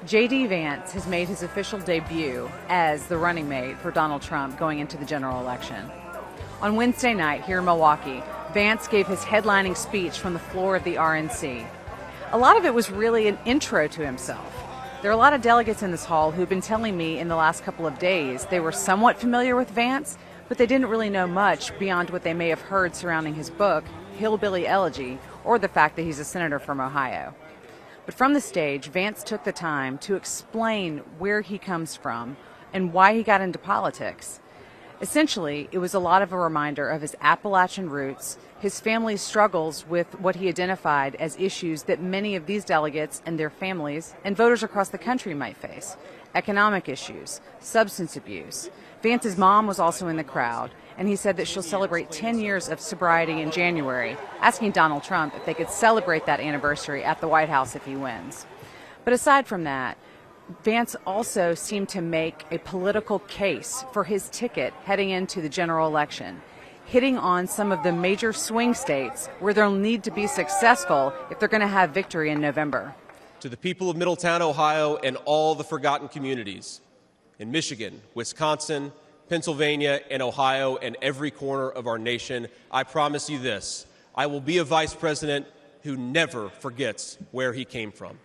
J.D. Vance has made his official debut as the running mate for Donald Trump going into the general election. On Wednesday night here in Milwaukee, Vance gave his headlining speech from the floor of the RNC. A lot of it was really an intro to himself. There are a lot of delegates in this hall who've been telling me in the last couple of days they were somewhat familiar with Vance, but they didn't really know much beyond what they may have heard surrounding his book, Hillbilly Elegy, or the fact that he's a senator from Ohio. But from the stage, Vance took the time to explain where he comes from and why he got into politics. Essentially, it was a lot of a reminder of his Appalachian roots, his family's struggles with what he identified as issues that many of these delegates and their families and voters across the country might face: economic issues, substance abuse. Vance's mom was also in the crowd, and he said that she'll celebrate 10 years of sobriety in January, asking Donald Trump if they could celebrate that anniversary at the White House if he wins. But aside from that, Vance also seemed to make a political case for his ticket heading into the general election, hitting on some of the major swing states where they'll need to be successful if they're going to have victory in November. To the people of Middletown, Ohio, and all the forgotten communities in Michigan, Wisconsin, Pennsylvania, and Ohio, and every corner of our nation, I promise you this: I will be a vice president who never forgets where he came from.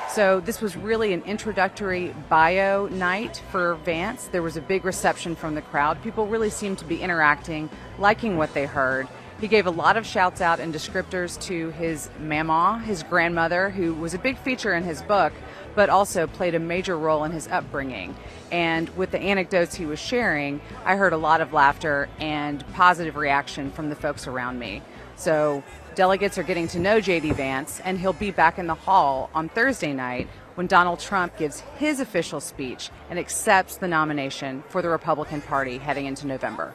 So this was really an introductory bio night for Vance. There was a big reception from the crowd. People really seemed to be interacting, liking what they heard. He gave a lot of shouts out and descriptors to his mama, his grandmother, who was a big feature in his book, but also played a major role in his upbringing. And with the anecdotes he was sharing, I heard a lot of laughter and positive reaction from the folks around me. So delegates are getting to know J.D. Vance, and he'll be back in the hall on Thursday night when Donald Trump gives his official speech and accepts the nomination for the Republican Party heading into November.